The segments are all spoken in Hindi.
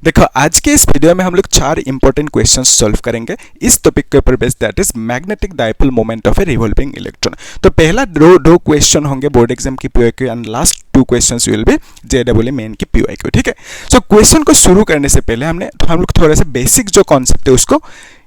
देखो आज के इस वीडियो में हम लोग 4 इंपॉर्टेंट क्वेश्चंस सॉल्व करेंगे इस टॉपिक के ऊपर based, that is magnetic dipole moment of a revolving electron. तो पहला दो क्वेश्चन होंगे बोर्ड एग्जाम की POQ and last 2 questions will be JWE main की पीओक्यू। ठीक है, सो क्वेश्चन को शुरू करने से पहले हम लोग थोड़ा सा बेसिक जो कॉन्सेप्ट है उसको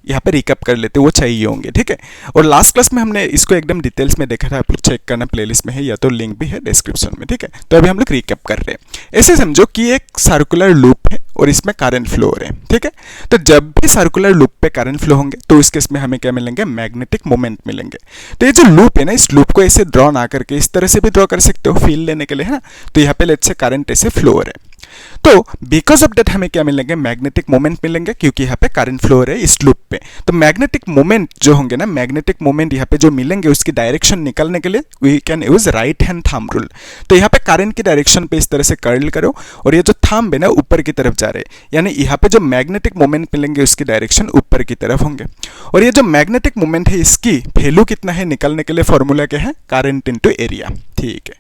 यहाँ पे रिकैप कर लेते हैं, वो चाहिए होंगे। ठीक है, और लास्ट क्लास में हमने इसको एकदम डिटेल्स में देखा था, आप लोग चेक करना प्लेलिस्ट में है या तो लिंक भी है डिस्क्रिप्शन में। ठीक है, तो अभी हम लोग रिकैप कर रहे हैं। ऐसे समझो कि एक सर्कुलर लूप है और इसमें करंट फ्लो हो रहे हैं। ठीक है, तो जब भी सर्कुलर लूप पे करंट फ्लो होंगे तो इस केस में हमें क्या मिलेंगे, मैग्नेटिक मोमेंट मिलेंगे। तो ये जो लूप है ना, इस लूप को ऐसे ड्रॉ ना करके इस तरह से भी ड्रॉ कर सकते हो फील लेने के लिए, है ना। तो यहाँ पे लेट्स से करंट ऐसे फ्लो हो रहे हैं, तो बिकॉज ऑफ दैट हमें क्या मिलेंगे, मैग्नेटिक मोमेंट मिलेंगे, क्योंकि यहाँ पे करंट फ्लो हो रहा है इस लूप पे। तो मैग्नेटिक मोमेंट जो होंगे ना, मैग्नेटिक मोमेंट यहाँ पे जो मिलेंगे उसकी डायरेक्शन निकालने के लिए we can use right hand thumb rule. तो यहाँ पे करंट की डायरेक्शन पे इस तरह से कर्ल करो और ये जो थंब है ना ऊपर की तरफ जा रहे हैं, यानी यहाँ पे जो मैग्नेटिक मोमेंट मिलेंगे उसकी डायरेक्शन ऊपर की तरफ होंगे। और ये जो मैग्नेटिक मोमेंट है इसकी वैल्यू कितना है निकालने के लिए फॉर्मूला क्या है, करंट इनटू एरिया। ठीक है,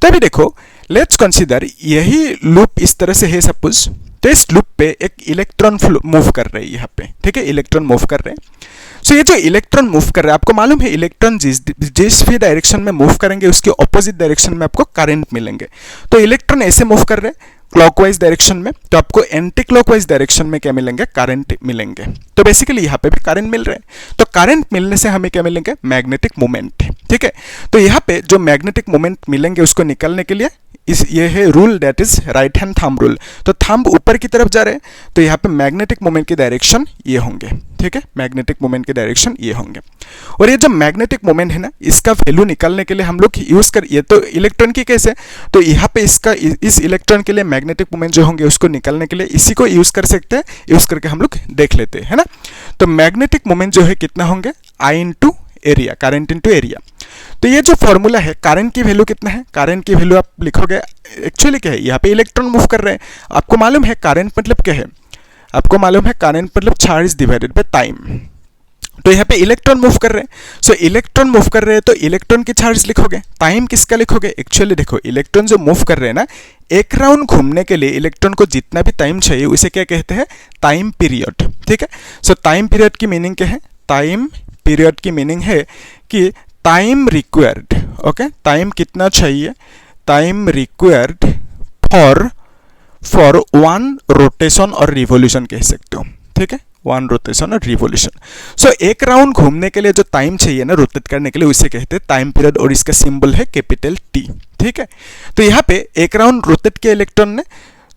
तो अभी देखो लेट्स कंसीडर यही लूप इस तरह से है सपोज, तो इस लूप पे एक इलेक्ट्रॉन मूव कर रहे हैं यहाँ पे। ठीक है, इलेक्ट्रॉन मूव कर रहे हैं। सो ये जो इलेक्ट्रॉन मूव कर रहा है, आपको मालूम है इलेक्ट्रॉन जिस भी डायरेक्शन में मूव करेंगे उसके ऑपोजिट डायरेक्शन में आपको करंट मिलेंगे। तो इलेक्ट्रॉन ऐसे मूव कर रहे हैं क्लॉकवाइज डायरेक्शन में, तो आपको एंटी क्लॉकवाइज डायरेक्शन में क्या मिलेंगे, करंट मिलेंगे। तो बेसिकली यहाँ पे भी करंट मिल रहे हैं, तो करंट मिलने से हमें क्या मिलेंगे, मैग्नेटिक मोमेंट। ठीक है, तो यहाँ पे जो मैग्नेटिक मोमेंट मिलेंगे उसको निकालने के लिए ये है rule, that is right hand thumb rule. तो थंब ऊपर की तरफ जा रहे हैं, तो यहाँ पे मैग्नेटिक मोमेंट की डायरेक्शन ये होंगे। ठीक है, मैग्नेटिक मोमेंट की डायरेक्शन ये होंगे। और ये जो मैग्नेटिक मोमेंट है ना, इसका वैल्यू निकालने के लिए हम लोग यूज कर, ये तो इलेक्ट्रॉन की केस है, तो यहाँ पे इसका इस इलेक्ट्रॉन के लिए मैग्नेटिक मोमेंट जो होंगे उसको निकालने के लिए इसी को यूज कर सकते हैं। यूज करके हम लोग देख लेते हैं, है ना। तो मैग्नेटिक मोमेंट जो है कितना होंगे, I into area, current into area. तो ये जो फॉर्मूला है, करंट की वैल्यू कितना है, करंट की वैल्यू आप लिखोगे, एक्चुअली क्या है, यहाँ पे इलेक्ट्रॉन मूव कर रहे हैं। आपको मालूम है करंट मतलब क्या है, आपको मालूम है करंट मतलब चार्ज डिवाइडेड बाय टाइम। तो यहाँ पे इलेक्ट्रॉन मूव कर रहे हैं, सो इलेक्ट्रॉन मूव कर रहे हैं तो इलेक्ट्रॉन की चार्ज लिखोगे, टाइम किसका लिखोगे। एक्चुअली देखो इलेक्ट्रॉन जो मूव कर रहे हैं ना, एक राउंड घूमने के लिए इलेक्ट्रॉन को जितना भी टाइम चाहिए उसे क्या कहते हैं, टाइम पीरियड। ठीक है, सो टाइम पीरियड की मीनिंग क्या है, टाइम पीरियड की मीनिंग है कि टाइम रिक्वायर्ड, ओके, टाइम कितना चाहिए, time required for one rotation और रिवॉल्यूशन कह सकते हो। ठीक है, वन रोटेशन और रिवॉल्यूशन। सो एक राउंड घूमने के लिए जो टाइम चाहिए ना रोटेट करने के लिए उसे कहते हैं टाइम पीरियड, और इसका सिंबल है कैपिटल टी। ठीक है, तो यहाँ पे एक राउंड रोटेट किया इलेक्ट्रॉन ने,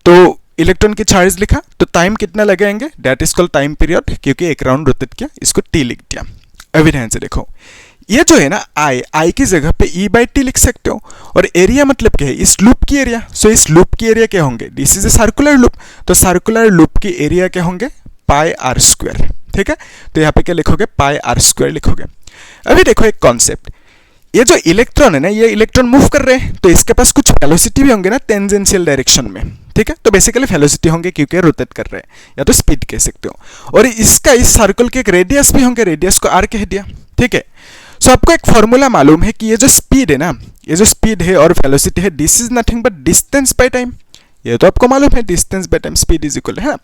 तो इलेक्ट्रॉन की चार्ज लिखा, तो टाइम कितना लगाएंगे, that is called time period, क्योंकि एक राउंड रोटेट किया, इसको टी लिख दिया। अभी ध्यान से देखो, ये जो है ना आई की जगह पे ई बाई टी लिख सकते हो, और एरिया मतलब क्या है, इस लूप की एरिया। सो इस लूप की एरिया क्या होंगे, this is a circular loop, तो सर्कुलर लूप की एरिया क्या होंगे, पाई आर स्क्वायर। ठीक है, तो यहाँ पे क्या लिखोगे, पाई आर स्क्वायर लिखोगे। अभी देखो एक कॉन्सेप्ट, ये जो इलेक्ट्रॉन है ना, ये इलेक्ट्रॉन मूव कर रहे हैं, तो इसके पास कुछ वेलोसिटी भी होंगे ना टेंजेंशियल डायरेक्शन में। ठीक है, तो बेसिकली वेलोसिटी होंगे क्योंकि रोटेट कर रहे हैं, या तो स्पीड कह सकते हो। और इसका इस सर्कल के एक रेडियस भी होंगे, रेडियस को आर कह दिया। ठीक है, सो आपको एक फॉर्मूला मालूम है कि ये जो स्पीड है ना, ये जो स्पीड है और वेलोसिटी है, this is nothing but distance by time. ये तो आपको मालूम है, distance by time speed is equal है ना।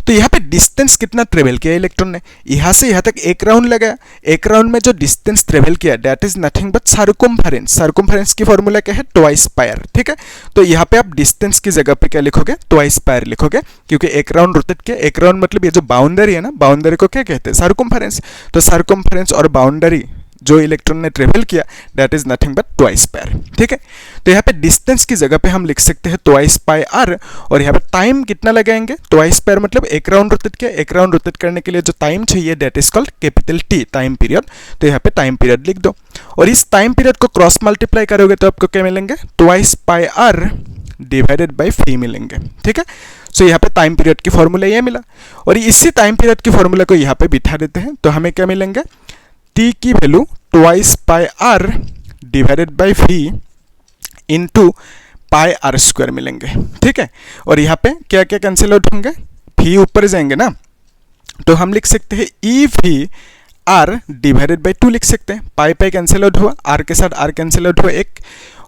तो यहाँ पे डिस्टेंस कितना ट्रेवल किया इलेक्ट्रॉन ने, यहाँ से यहाँ तक एक राउंड लगाया, एक राउंड में जो डिस्टेंस ट्रेवल किया that is nothing but circumference. Circumference की फॉर्मूला क्या है, ट्वाइस पायर। ठीक है, तो यहाँ पे आप डिस्टेंस की जगह पे क्या लिखोगे, ट्वाइस पायर लिखोगे, क्योंकि एक राउंड रोटेट किया। एक राउंड मतलब ये जो बाउंड्री है ना, बाउंड्री को क्या कहते हैं, सर्कमफेरेंस। तो सर्कमफेरेंस और बाउंड्री जो इलेक्ट्रॉन ने ट्रेवल किया that is nothing but twice pi r. ठीक है, तो यहाँ पे डिस्टेंस की जगह पे हम लिख सकते हैं ट्वाइस पाई आर, और यहाँ पे टाइम कितना लगाएंगे, ट्वाइस पायर मतलब एक राउंड रोटेट किया, एक राउंड रोटेट करने के लिए जो टाइम चाहिए that is called capital T, time period. तो यहाँ पे टाइम पीरियड लिख दो, और इस टाइम पीरियड को क्रॉस मल्टीप्लाई करोगे तो आपको क्या मिलेंगे, twice pi are divided by phi मिलेंगे। ठीक है, सो यहाँ पे टाइम पीरियड की फॉर्मूला ये मिला, और इसी टाइम पीरियड की फॉर्मूला को यहाँ पे बिठा देते हैं, तो हमें क्या मिलेंगे, टी की value twice pi are divided by phi into pi r square मिलेंगे। ठीक है, और यहाँ पे क्या क्या कैंसिल आउट होंगे, फी ऊपर जाएंगे ना, तो हम लिख सकते हैं ई फी आर डिवाइडेड बाई 2 लिख सकते हैं। पाई पाई कैंसिल आउट हुआ, आर के साथ आर कैंसिल आउट हुआ एक,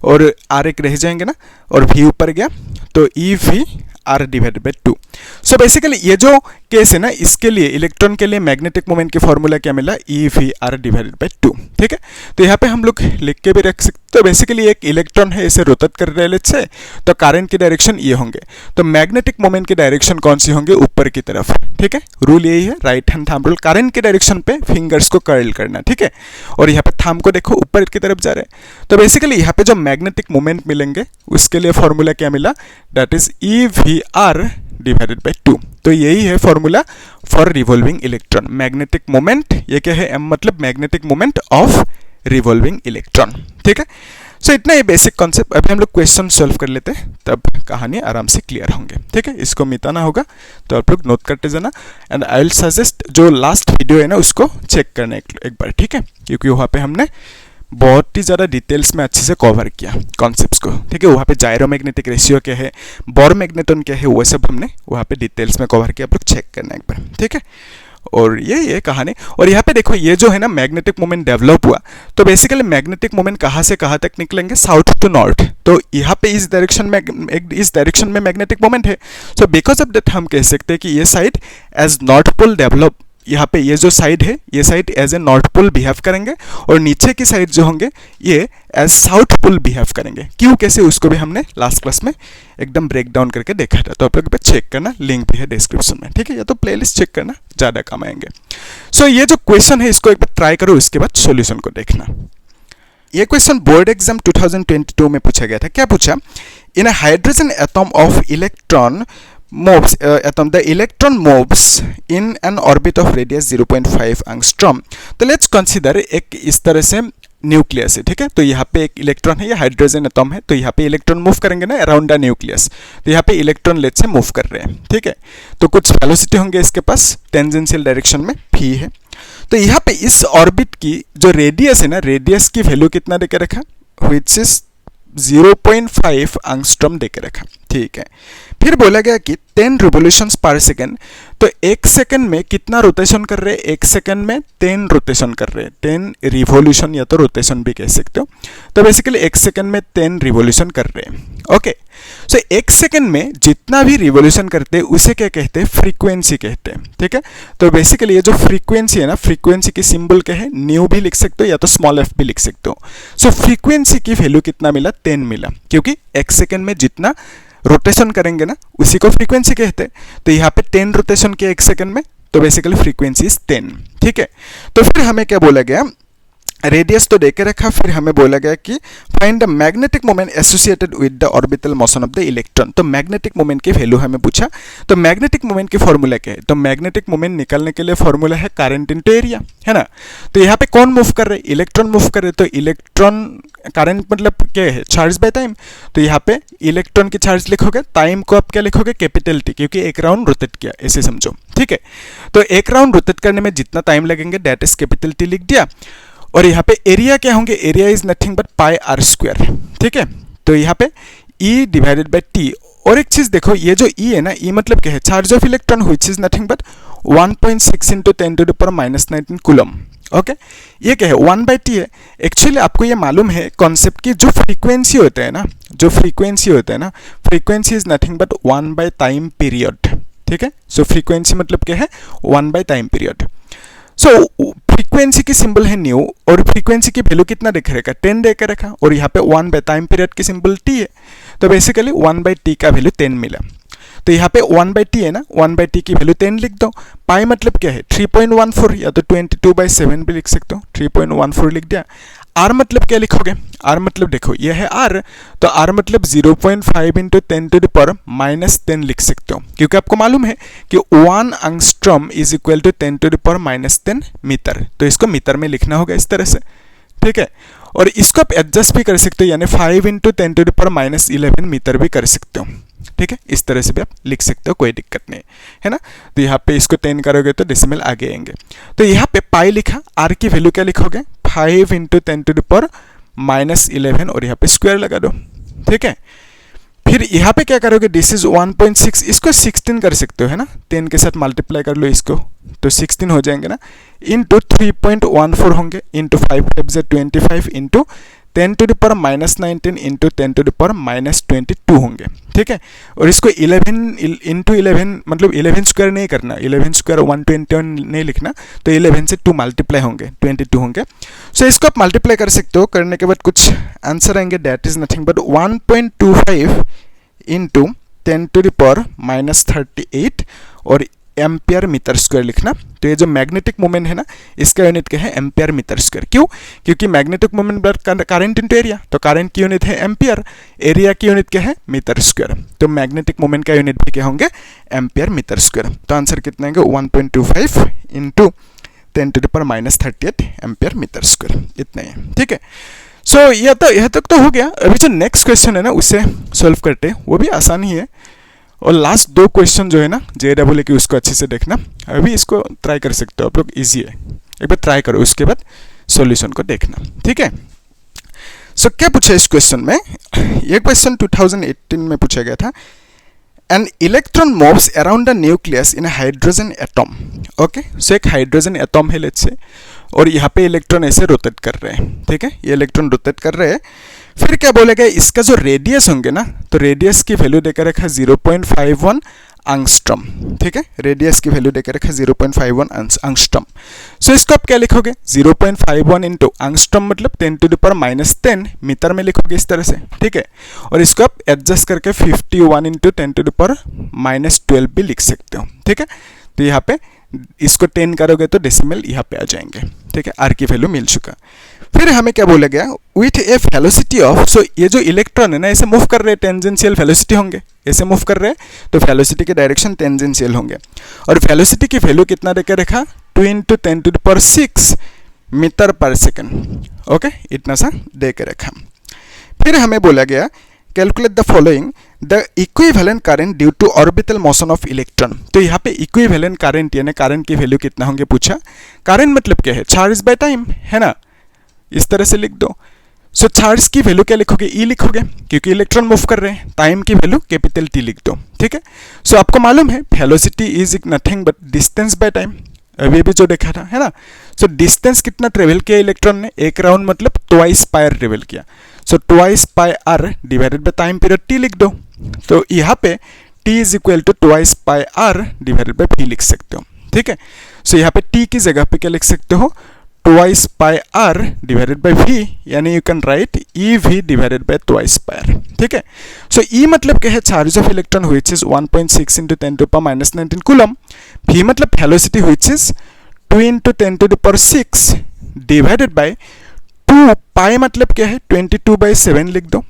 और आर एक रह जाएंगे ना, और वी ऊपर गया, तो e v r divided by 2। So basically ये जो केस है ना, इसके लिए इलेक्ट्रॉन के लिए मैग्नेटिक मोमेंट की फॉर्मूला क्या मिला, e v r divided by 2। ठीक है, तो यहाँ पे हम लोग लिख के भी रख सकते। तो बेसिकली एक इलेक्ट्रॉन है, इसे रोटेट कर रहे हैं से, तो करंट की डायरेक्शन ये होंगे, तो मैग्नेटिक मोमेंट की डायरेक्शन कौन सी होंगे, ऊपर की तरफ। ठीक है, रूल यही है, right hand thumb rule. Current की डायरेक्शन पे फिंगर्स को कर्ल करना। ठीक है, और यहाँ पे थंब को देखो ऊपर की तरफ जा रहे हैं। तो बेसिकली यहाँ पे जो मैग्नेटिक मोमेंट मिलेंगे उसके लिए फॉर्मूला क्या मिला, that is e v r divided by 2। तो यही है formula for revolving electron. Magnetic moment, ये क्या है, एम मतलब magnetic moment of revolving electron. ठीक है, सो इतना ही बेसिक कॉन्सेप्ट। अभी हम लोग क्वेश्चन सॉल्व कर लेते हैं, तब कहानी आराम से क्लियर होंगे। ठीक है, इसको मिटाना होगा तो आप लोग नोट करते जाना। एंड आई विल सजेस्ट जो लास्ट वीडियो है ना उसको चेक करना एक बार। ठीक है, क्योंकि वहाँ पे हमने बहुत ही ज़्यादा डिटेल्स में अच्छे से कवर किया कॉन्सेप्ट्स को। ठीक है, वहाँ पे जायरोमैग्नेटिक रेशियो क्या है, बोर मैग्नेटॉन क्या है, वो सब हमने वहाँ पे डिटेल्स में कवर किया। आप लोग चेक करना एक बार। ठीक है, और ये कहानी। और यहाँ पे देखो ये जो है ना मैग्नेटिक मोमेंट डेवलप हुआ, तो बेसिकली मैग्नेटिक मोमेंट कहाँ से कहाँ तक निकलेंगे, साउथ टू नॉर्थ। तो यहाँ पे इस डायरेक्शन में मैग्नेटिक मोमेंट है। सो बिकॉज ऑफ दैट हम कह सकते हैं कि ये side as north pole develop, यहाँ पे ये जो साइड है ये side as a north pole behave करेंगे, और नीचे की साइड जो होंगे ये एज साउथ पोल बिहेव करेंगे। क्यों, कैसे, उसको भी हमने लास्ट क्लास में एकदम ब्रेक डाउन करके देखा था। तो आप लोग चेक करना, लिंक भी है डिस्क्रिप्शन में। ठीक है, या तो प्लेलिस्ट चेक करना, ज़्यादा काम आएंगे। सो ये जो क्वेश्चन है इसको एक बार ट्राई करो, उसके बाद सोल्यूशन को देखना। ये क्वेश्चन बोर्ड एग्जाम 2022 में पूछा गया था। क्या पूछा, in a hydrogen atom of electron moves atom, the electron moves in an orbit of radius 0.5 angstrom। तो लेट्स कंसीडर एक इस तरह से न्यूक्लियस है। ठीक है, तो यहाँ पे एक इलेक्ट्रॉन है, ये हाइड्रोजन एटम है, तो यहाँ पे इलेक्ट्रॉन मूव करेंगे ना अराउंड द न्यूक्लियस, तो यहाँ पे इलेक्ट्रॉन लेट से मूव कर रहे हैं। ठीक है, तो कुछ वेलोसिटी होंगे इसके पास, टेंजेंशियल डायरेक्शन में फी है। तो यहाँ पे इस ऑर्बिट की जो रेडियस है ना, रेडियस की वैल्यू कितना देके रखा, विच इज 0.5 एंगस्ट्रॉम देके रखा। ठीक है, फिर बोला गया कि 10 रिवोल्यूशंस पर सेकेंड, तो एक सेकंड में कितना रोटेशन कर रहे हैं, एक सेकंड में 10 रोटेशन कर रहे हैं। 10 रिवोल्यूशन या तो रोटेशन भी कह सकते हो। तो बेसिकली एक सेकंड में 10 रिवोल्यूशन कर रहे हैं। ओके, सो एक सेकंड में जितना भी रिवोल्यूशन करते हैं उसे क्या कहते हैं, फ्रीक्वेंसी कहते हैं। ठीक है, तो बेसिकली ये जो फ्रीक्वेंसी है ना, फ्रीक्वेंसी की सिंबल क्या है, न्यू भी लिख सकते हो या तो स्मॉल एफ भी लिख सकते हो। सो फ्रीक्वेंसी की वैल्यू कितना मिला, 10 मिला, क्योंकि एक सेकंड में जितना रोटेशन करेंगे ना उसी को फ्रीक्वेंसी कहते हैं। तो यहाँ पे 10 रोटेशन किया एक सेकंड में, तो बेसिकली फ्रीक्वेंसी इज 10। ठीक है, तो फिर हमें क्या बोला गया, रेडियस तो देके रखा, फिर हमें बोला गया कि find the magnetic moment associated with the orbital motion of the electron. तो मैग्नेटिक मोमेंट की वैल्यू हमें पूछा। तो मैग्नेटिक मोमेंट की फॉर्मूला क्या है, तो मैग्नेटिक मोमेंट निकालने के लिए फॉर्मूला है करंट इनटू एरिया, है ना। तो यहाँ पे कौन मूव कर रहे हैं, इलेक्ट्रॉन मूव कर रहे हैं। तो इलेक्ट्रॉन करंट मतलब क्या है, चार्ज बाय टाइम। तो यहाँ पे इलेक्ट्रॉन की चार्ज लिखोगे, टाइम को आप क्या लिखोगे, कैपिटल टी, क्योंकि एक राउंड रोटेट किया, ऐसे समझो। ठीक है, तो एक राउंड रोटेट करने में जितना टाइम लगेंगे दैट इज कैपिटल टी लिख दिया। और यहाँ पे एरिया क्या होंगे, area is nothing but pi r square. ठीक है, तो यहाँ पे ई डिवाइडेड बाई टी। और एक चीज देखो, ये जो ई है ना, ई मतलब क्या है, charge of electron which is nothing but 1.6 into 10⁻⁻19 coulomb. Okay, ये क्या है, 1/t है। एक्चुअली आपको ये मालूम है कॉन्सेप्ट की, जो फ्रीक्वेंसी होता है ना, जो फ्रीक्वेंसी होता है ना, frequency is nothing but 1 time period. ठीक है, सो फ्रीक्वेंसी मतलब क्या है, 1 टाइम पीरियड। सो फ्रीक्वेंसी की सिंबल है न्यू, और फ्रीक्वेंसी की वैल्यू कितना देख रखा, 10 देकर रखा, और यहाँ पे 1 टाइम पीरियड की सिंबल t है। तो बेसिकली 1/t का वैल्यू 10 मिला। तो यहाँ पे 1/t है ना, 1/t की वैल्यू 10 लिख दो। पाई मतलब क्या है, 3.14, या तो 22/7 भी लिख सकते हो, 3.14 लिख दिया। आर मतलब क्या लिखोगे, आर मतलब देखो ये है आर, तो आर मतलब 0.5 इंटू 10⁻⁻10 लिख सकते हो, क्योंकि आपको मालूम है कि 1 angstrom is equal to 10⁻⁻10 metre. तो इसको मीटर में लिखना होगा इस तरह से। ठीक है, और इसको आप एडजस्ट भी कर सकते हो, यानी 5 इंटू 10⁻11 मीटर भी कर सकते हो। ठीक है, इस तरह से भी आप लिख सकते हो, कोई दिक्कत नहीं है ना। तो यहाँ पे इसको 10 करोगे तो डेसिमल आगे आएंगे। तो यहाँ पे पाई लिखा, आर की वैल्यू क्या लिखोगे, 5 इंटू 10⁻11, और यहाँ पे स्क्वायर लगा दो। ठीक है, फिर यहाँ पे क्या करोगे, दिस इज 1.6, इसको 16 कर सकते हो, है ना, 10 के साथ मल्टीप्लाई कर लो इसको, तो 16 हो जाएंगे ना, इंटू 3.14 होंगे, into 5 5 25 into 10 to the power -19 into 10 to the power -22 होंगे, ठीक है। और इसको 11 इंटू 11 मतलब 11 स्क्वायर नहीं करना, 11 स्क्वायर 121 नहीं लिखना, तो 11 से 2 मल्टीप्लाई होंगे 22 होंगे। सो इसको आप मल्टीप्लाई कर सकते हो, करने के बाद कुछ आंसर आएंगे, that is nothing but 1.25 into 10 to the power -38 और एम्पियर मीटर स्क्वायर लिखना। तो ये जो मैग्नेटिक मोमेंट है ना, इसका यूनिट क्या है, एम्पियर मीटर स्क्वायर। क्यों? क्योंकि मैग्नेटिक मोमेंट बराबर करंट इनटू एरिया, तो करंट की यूनिट है एम्पियर, एरिया की यूनिट क्या है, मीटर स्क्वायर। तो मैग्नेटिक मोमेंट का यूनिट भी क्या होंगे, एम्पियर मीटर स्क्वायर। तो आंसर कितना आएंगे, 1.25 into 10 to the power -38 ampere metre square, इतना ही है, ठीक है। सो यह तक तो हो गया। अभी जो नेक्स्ट क्वेश्चन है ना, उसे सॉल्व करते हैं, वो भी आसान ही है। और लास्ट 2 क्वेश्चन जो है ना JEE की, उसको अच्छे से देखना। अभी इसको ट्राई कर सकते हो आप लोग, इजी है, एक बार ट्राई करो, उसके बाद सॉल्यूशन को देखना, ठीक है। सो क्या पूछा इस क्वेश्चन में, ये क्वेश्चन 2018 में पूछा गया था। An electron moves around the nucleus in hydrogen atom. Okay, so एक हाइड्रोजन एटॉम है लेट्स से, और यहाँ पे इलेक्ट्रॉन ऐसे रोटेट कर रहे हैं, ठीक है, ये इलेक्ट्रॉन रोटेट कर रहे हैं। फिर क्या बोलेगा, इसका जो रेडियस होंगे ना, तो रेडियस की वैल्यू देकर रखा 0.51 एंगस्ट्रॉम, ठीक है, रेडियस की वैल्यू देकर रखा 0.51 एंगस्ट्रॉम। सो इसको आप क्या लिखोगे, 0.51 इंटू एंगस्ट्रॉम मतलब 10 टू द पावर -10 मीटर में लिखोगे इस तरह से, ठीक है। और इसको आप एडजस्ट करके 51 इंटू 10 टू द पावर -12 भी लिख सकते हो, ठीक है। तो यहाँ पे इसको 10 करोगे तो डेसिमल यहाँ पे आ जाएंगे, ठीक है, आर की वैल्यू मिल चुका। फिर हमें क्या बोला गया, विथ ए वेलोसिटी ऑफ, सो ये जो इलेक्ट्रॉन है ना, ऐसे मूव कर रहे हैं, टेंजेंशियल वेलोसिटी होंगे, ऐसे मूव कर रहे हैं, तो वेलोसिटी के डायरेक्शन टेंजेंशियल होंगे। और वेलोसिटी की वैल्यू कितना देकर रखा, 2 into 10 to the power 6 metre पर सेकेंड, ओके, इतना सा दे के रखा। फिर हमें बोला गया, calculate the following the equivalent current due to orbital motion of electron. तो यहाँ पे इक्विवेलेंट करंट यानी करंट की वैल्यू कितना होंगे पूछा। करंट मतलब क्या है, चार्ज बाय टाइम, है ना, इस तरह से लिख दो। सो चार्ज की वैल्यू क्या लिखोगे, ई लिखोगे, क्योंकि इलेक्ट्रॉन मूव कर रहे हैं। टाइम की वैल्यू कैपिटल टी लिख दो, ठीक है। सो आपको मालूम है velocity is nothing but distance by time, अभी भी जो देखा था, है ना। सो डिस्टेंस कितना ट्रेवल किया इलेक्ट्रॉन ने, एक राउंड मतलब ट्वाइस पाई आर ट्रेवल किया। So twice pi are divided by time period T लिख दो। तो यहाँ पे T is equal to twice pi are divided by v लिख सकते हो, ठीक है। सो यहाँ पे टी की जगह पे क्या लिख सकते हो, twice pi are divided by V, यानी you can write E V divided by twice pi R, ठीक है। सो ई मतलब क्या है, charge of electron which is 1.6 into 10 to the power -19 coulomb. V मतलब velocity which is 2 into 10 to the power 6 divided by 2, pi मतलब क्या है, 22/7 लिख दो,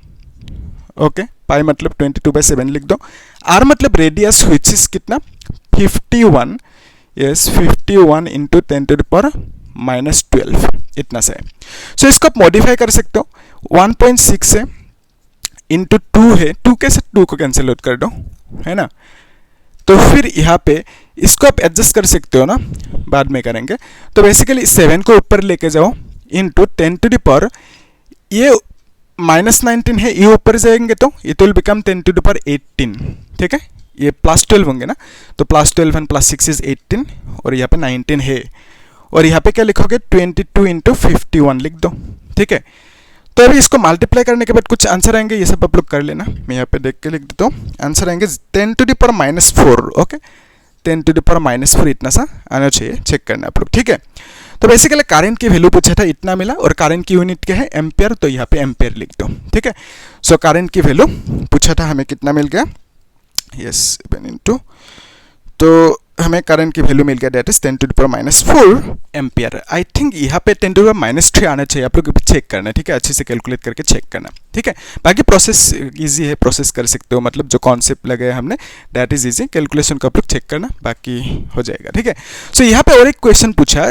ओके, पाई मतलब 22/7 लिख दो। आर मतलब रेडियस व्हिच इज कितना, 51, yes 51 into 10 to the power -12, इतना सा है। सो इसको आप मॉडिफाई कर सकते हो, 1.6 है इंटू 2 है, 2 के साथ 2 को कैंसिल आउट कर दो, है ना। तो फिर यहाँ पे इसको आप एडजस्ट कर सकते हो ना, बाद में करेंगे। तो बेसिकली 7 को ऊपर लेके जाओ इंटू 10 टू द पावर, ये -19 है, ये ऊपर जाएंगे तो it will become 10 to the power 18, ठीक है। ये +12 होंगे ना, तो +12 एंड +6 इज 18, और यहाँ पे 19 है। और यहाँ पे क्या लिखोगे, 22 इंटू 51 लिख दो, ठीक है। तो अभी इसको मल्टीप्लाई करने के बाद कुछ आंसर आएंगे, ये सब आप लोग कर लेना, मैं यहाँ पे देख के लिख देता हूँ। आंसर आएंगे 10 to the power -4, okay, 10 to the power -4 इतना सा आना चाहिए, चेक करना आप लोग, ठीक है। तो बेसिकली करंट की वैल्यू पूछा था, इतना मिला, और करंट की यूनिट क्या है, एम्पियर, तो यहाँ पे एम्पियर लिख दो, ठीक है। सो करंट की वैल्यू पूछा था, हमें कितना मिल गया, यस 7 इंटू, तो हमें करंट की वैल्यू मिल गया, that is 10 to the power -4 ampere. I think यहाँ पे 10 टू द पावर -3 आना चाहिए, आप लोग चेक करना, ठीक है, अच्छे से कैलकुलेट करके चेक करना, ठीक है। बाकी प्रोसेस इजी है, प्रोसेस कर सकते हो, मतलब जो कॉन्सेप्ट लगाया हमने दैट इज इजी, कैलकुलेशन को आप लोग चेक करना, बाकी हो जाएगा, ठीक है। सो यहाँ पे और एक क्वेश्चन पूछा,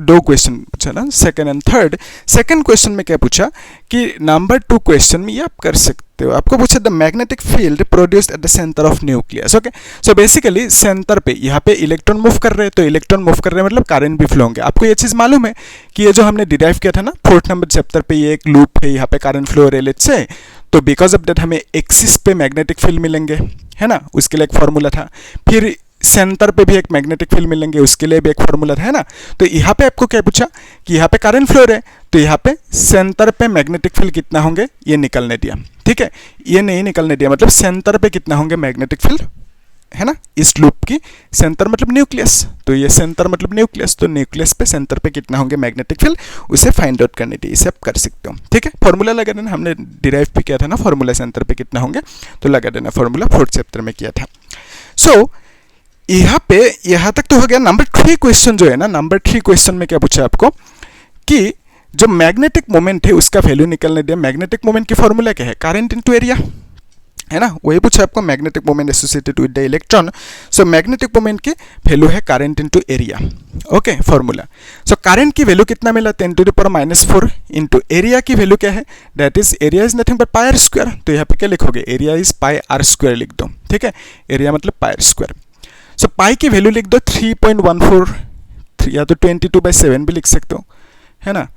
2 क्वेश्चन पूछा ना, second and third. Second question में क्या पूछा कि नंबर 2 क्वेश्चन में ये आप कर सकते हो, आपको पूछा the magnetic field produced at the centre of nucleus, okay. So basically centre पे यहाँ पे इलेक्ट्रॉन मूव कर रहे हैं, तो इलेक्ट्रॉन मूव कर रहे हैं मतलब करंट भी फ्लो होंगे। आपको ये चीज़ मालूम है कि ये जो हमने डिराइव किया था ना 4th नंबर चैप्टर पे, ये एक लूप है, यहाँ पे करंट फ्लो रिलेट से, तो बिकॉज ऑफ दैट हमें एक्सिस पे मैग्नेटिक फील्ड मिलेंगे, है ना, उसके लिए एक फॉर्मूला था। फिर सेंटर पे भी एक मैग्नेटिक फील्ड मिलेंगे, उसके लिए भी एक फॉर्मूला है ना। तो यहाँ पे आपको क्या पूछा कि यहाँ पे करंट फ्लो है, तो यहाँ पे सेंटर पे मैग्नेटिक फील्ड कितना होंगे ये निकलने दिया, ठीक है, ये नहीं निकलने दिया, मतलब सेंटर पे कितना होंगे मैग्नेटिक फील्ड, है ना। इस लूप की सेंटर मतलब न्यूक्लियस, तो ये सेंटर मतलब न्यूक्लियस, तो न्यूक्लियस पे सेंटर पे कितना होंगे मैग्नेटिक फील्ड, उसे फाइंड आउट करने दिए, इसे आप कर सकते हो, ठीक है। फॉर्मूला लगा देना, हमने डिराइव भी किया था ना फॉर्मूला, सेंटर पे कितना होंगे, तो लगा देना फॉर्मूला, 4th चैप्टर में किया था। सो यहाँ पे यहाँ तक तो हो गया। नंबर 3 क्वेश्चन जो है ना, नंबर 3 क्वेश्चन में क्या पूछा आपको कि जो मैग्नेटिक मोमेंट है उसका वैल्यू निकलने दिया। मैग्नेटिक मोमेंट की फॉर्मूला क्या है, करंट इनटू एरिया, है ना, वही पूछा आपको, magnetic moment associated with the electron. So magnetic moment की वैल्यू है current into area, okay formula. So current की वैल्यू कितना मिला, 10⁻⁴ इंटू एरिया की वैल्यू क्या है, that is area is nothing but pi r square. तो यहाँ पे क्या लिखोगे, area is pi r square लिख दो, ठीक है, एरिया मतलब पाई आर स्क्वायर। सो पाई की वैल्यू लिख दो 3.14, या तो 22/7 भी लिख सकते हो, है ना,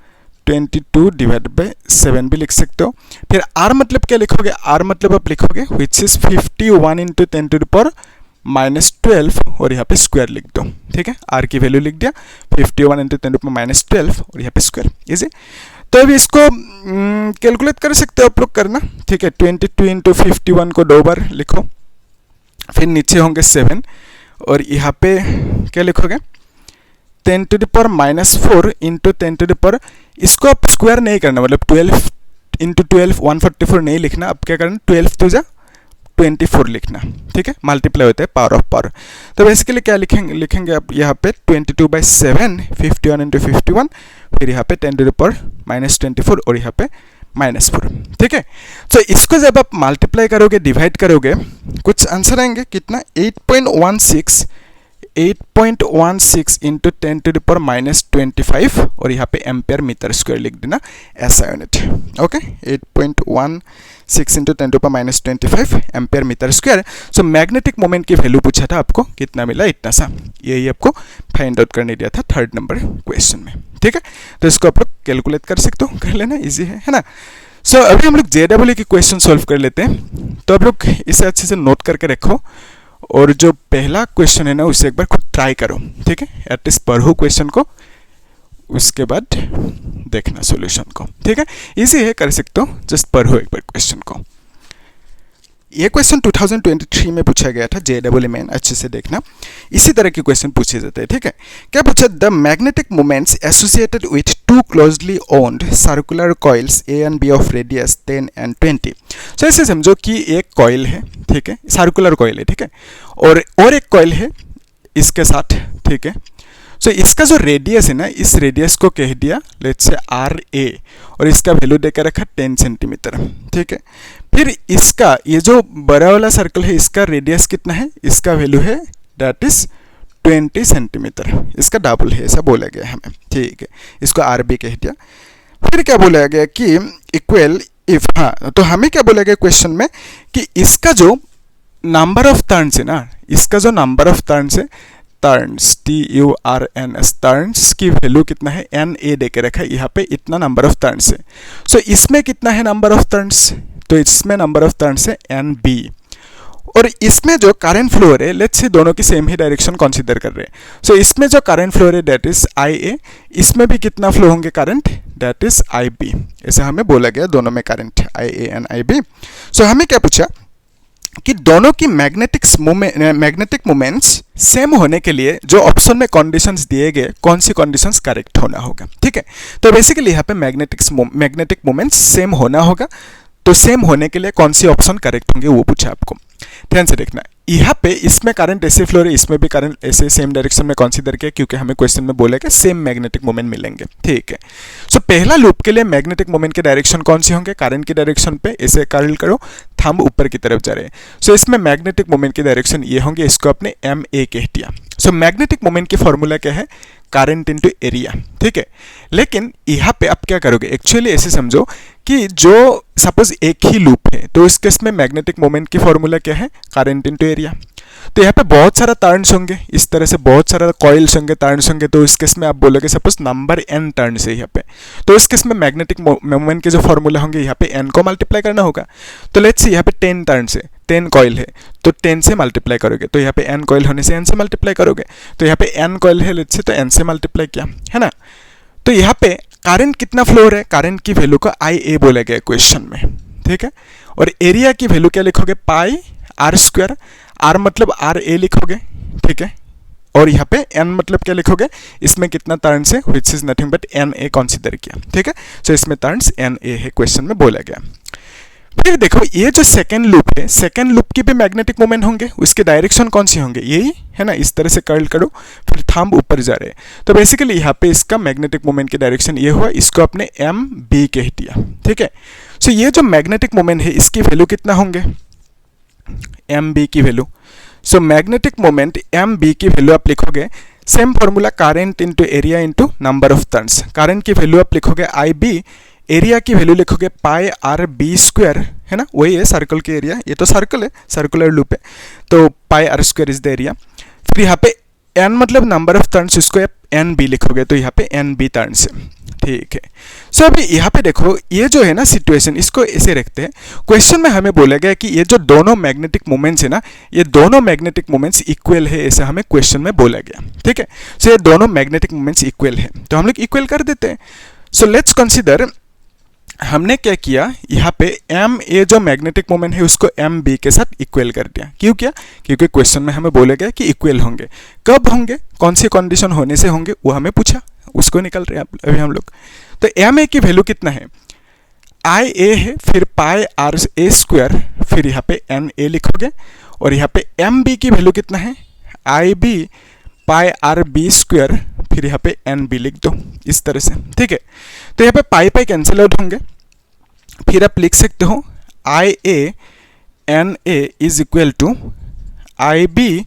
22/7 भी लिख सकते हो। फिर आर मतलब क्या लिखोगे, आर मतलब आप लिखोगे विच इज 51 इंटू 10⁻⁻12 और यहाँ पे स्क्वायर लिख दो, ठीक है। आर की वैल्यू लिख दिया 51 इंटू 10⁻⁻12 और यहाँ पे स्क्वायर, इजी। तो अभी इसको कैलकुलेट कर सकते हो आप लोग करना, ठीक है। 22 इंटू 51 को 2 बार लिखो, फिर नीचे होंगे 7 और यहाँ पे क्या लिखोगे 10⁻⁻4 इंटू 10⁻, इसको आप स्क्वायर नहीं करना, मतलब 12 इंटू 12 144 नहीं लिखना, अब क्या करना 12 to 24 लिखना, ठीक है, मल्टीप्लाई होता है पावर ऑफ पावर। तो बेसिकली क्या लिखेंगे आप यहाँ पे 22/7 51 इंटू 51, फिर यहाँ पे 10⁻⁻24 और यहाँ पे -4, ठीक है। तो इसको जब आप मल्टीप्लाई करोगे, डिवाइड करोगे, कुछ आंसर आएंगे कितना 8.16 इंटू 10⁻⁻25 और यहाँ पे एम्पेयर मीटर स्क्वायर लिख देना ऐसा unit, okay. 8.16 into 10⁻⁻25 ampere metre square. सो मैग्नेटिक मोमेंट की वैल्यू पूछा था आपको, कितना मिला, इतना सा, यही आपको फाइंड आउट करने दिया था 3rd नंबर क्वेश्चन में, ठीक है। तो इसको आप लोग कैलकुलेट कर सकते हो, कर लेना, इजी है ना। सो अभी हम लोग JEE की क्वेश्चन सॉल्व कर लेते हैं। तो आप लोग इसे अच्छे से नोट करके रखो और जो पहला क्वेश्चन है ना उसे एक बार खुद ट्राई करो, ठीक है, एटलीस्ट पढ़ो क्वेश्चन को, उसके बाद देखना सॉल्यूशन को, ठीक है, इजी है, कर सकते हो, जस्ट पढ़ो एक बार क्वेश्चन को। ये क्वेश्चन 2023 में पूछा गया था JEE में, अच्छे से देखना, इसी तरह के क्वेश्चन पूछे जाते हैं, ठीक है। क्या पूछा, the magnetic moments associated with 2 closely owned circular coils A and B of radius 10 and 20। सो ऐसे समझो कि एक कॉइल है, ठीक है, सर्कुलर कॉइल है, ठीक है, और एक कॉइल है इसके साथ, ठीक है। सो इसका जो रेडियस है ना, इस रेडियस को कह दिया लेट्स से RA और इसका वैल्यू देकर रखा 10 सेंटीमीटर, ठीक है। फिर इसका ये जो बड़ा वाला सर्कल है, इसका रेडियस कितना है, इसका वैल्यू है दैट इज 20 सेंटीमीटर, इसका डबल है ऐसा बोला गया हमें, ठीक है, इसको RB कह दिया। फिर क्या बोला गया कि इक्वल इफ, हाँ, तो हमें क्या बोला गया क्वेश्चन में कि इसका जो नंबर ऑफ टर्न्स है ना, इसका जो नंबर ऑफ टर्न्स है, टर्न्स TURNS, टर्न्स की वैल्यू कितना है, NA दे के रखा है, यहाँ पे इतना नंबर ऑफ टर्न्स है। सो इसमें कितना है नंबर ऑफ टर्न्स, तो इसमें नंबर ऑफ टर्न्स है NB और इसमें जो करंट फ्लो है, लेट्स से दोनों की सेम ही डायरेक्शन कंसीडर कर रहे हैं। सो इसमें जो करंट फ्लो है दैट इज IA, इसमें भी कितना फ्लो होंगे करंट, दैट इज IB, ऐसा हमें बोला गया, दोनों में करंट IA एंड IB। सो हमें क्या पूछा कि दोनों की मैग्नेटिक मोमेंट्स सेम होने के लिए जो ऑप्शन में कंडीशंस दिए गए, कौन सी कंडीशंस करेक्ट होना होगा, ठीक है। तो बेसिकली यहाँ पे मैग्नेटिक मोमेंट्स सेम होना होगा, तो सेम होने के लिए कौन सी ऑप्शन करेक्ट होंगे वो पूछा आपको, ध्यान से देखना। यहाँ पे इसमें करंट ऐसे फ्लो है, इसमें भी करंट ऐसे सेम डायरेक्शन में कंसीडर किया, क्योंकि हमें क्वेश्चन में बोला कि सेम मैग्नेटिक मोमेंट मिलेंगे, ठीक है। सो पहला लूप के लिए मैग्नेटिक मोमेंट के डायरेक्शन कौन से होंगे, करंट की डायरेक्शन पे ऐसे कर्ल करो, थंब ऊपर की तरफ जा रहे हैं। सो इसमें मैग्नेटिक मोमेंट की डायरेक्शन ये होंगे, इसको आपने MA कह दिया। सो मैग्नेटिक मोमेंट की फॉर्मूला क्या है, करंट इनटू एरिया, ठीक है। लेकिन यहाँ पे आप क्या करोगे, एक्चुअली ऐसे समझो कि जो सपोज एक ही लूप है, तो इस केस में मैग्नेटिक मोमेंट की फॉर्मूला क्या है, करंट इनटू एरिया। तो यहाँ पे बहुत सारा टर्न्स होंगे, इस तरह से बहुत सारा कॉइल्स होंगे, टर्न्स होंगे, तो इस केस में आप बोलोगे सपोज नंबर N टर्न्स है यहाँ पे, तो इस केस में मैग्नेटिक मोमेंट के जो फॉर्मूला होंगे यहाँ पे N को मल्टीप्लाई करना होगा। तो लेट्स से यहाँ पे 10 टर्न्स है, 10 कॉइल है तो 10 से मल्टीप्लाई करोगे, तो यहाँ पे n कॉइल होने से n से मल्टीप्लाई करोगे, तो यहाँ पे n कॉइल है लेट्स से, तो n से मल्टीप्लाई किया, है ना। तो यहाँ पे करंट कितना फ्लो हो रहा है, करंट की वैल्यू को IA बोला गया क्वेश्चन में, ठीक है। और एरिया की वैल्यू क्या लिखोगे, पाई आर स्क्वायर, आर मतलब RA लिखोगे, ठीक है। और यहाँ पे n मतलब क्या लिखोगे, इसमें कितना टर्न्स है, which is nothing but NA consider किया, ठीक है। सो इसमें टर्न्स NA है क्वेश्चन में बोला गया। फिर देखो ये जो सेकेंड लूप है, सेकेंड लूप की भी मैग्नेटिक मोमेंट होंगे, उसके डायरेक्शन कौन सी होंगे, यही है ना, इस तरह से कर्ल करो, फिर थंब ऊपर जा रहे हैं, तो बेसिकली यहाँ पे इसका मैग्नेटिक मोमेंट की डायरेक्शन ये हुआ, इसको आपने MB कह दिया, ठीक है। सो ये जो मैग्नेटिक मोमेंट है इसकी वैल्यू कितना होंगे, MB की वैल्यू। सो मैग्नेटिक मोमेंट MB की वैल्यू आप लिखोगे, same formula, current into area into number of turns. Current की वैल्यू आप लिखोगे IB, एरिया की वैल्यू लिखोगे पाई RB स्क्वायर, है ना, वही है सर्कल के एरिया, ये तो सर्कल है, सर्कुलर लूप है, तो पाई R square is the area. फिर यहाँ पे n मतलब नंबर ऑफ टर्न्स, इसको आप NB लिखोगे, तो यहाँ पे NB टर्न्स है, ठीक है। सो अभी यहाँ पे देखो ये जो है ना सिचुएशन, इसको ऐसे रखते हैं, क्वेश्चन में हमें बोला गया कि ये जो दोनों मैग्नेटिक मोमेंट्स है ना, ये दोनों मैग्नेटिक मोमेंट्स इक्वल है, ऐसा हमें क्वेश्चन में बोला गया, ठीक है। सो ये दोनों मैग्नेटिक मोमेंट्स इक्वल है, तो हम लोग इक्वल कर देते हैं। सो लेट्स कंसीडर, हमने क्या किया, यहाँ पे MA जो मैग्नेटिक मोमेंट है उसको MB के साथ इक्वल कर दिया, क्यों किया, क्योंकि क्वेश्चन में हमें बोला गया कि इक्वल होंगे, कब होंगे, कौन सी कंडीशन होने से होंगे, वो हमें पूछा, उसको निकल रहे हैं अभी हम लोग। तो MA की वैल्यू कितना है, IA है, फिर पाई RA स्क्वायर, फिर यहाँ पे NA लिखोगे, और यहाँ पे MB की वैल्यू कितना है, IB पाई RB स्क्वायर, फिर यहाँ पे NB लिख दो इस तरह से, ठीक है। तो यहाँ पे पाई पाई कैंसिल आउट होंगे, फिर आप लिख सकते हो IA NA is equal to IB,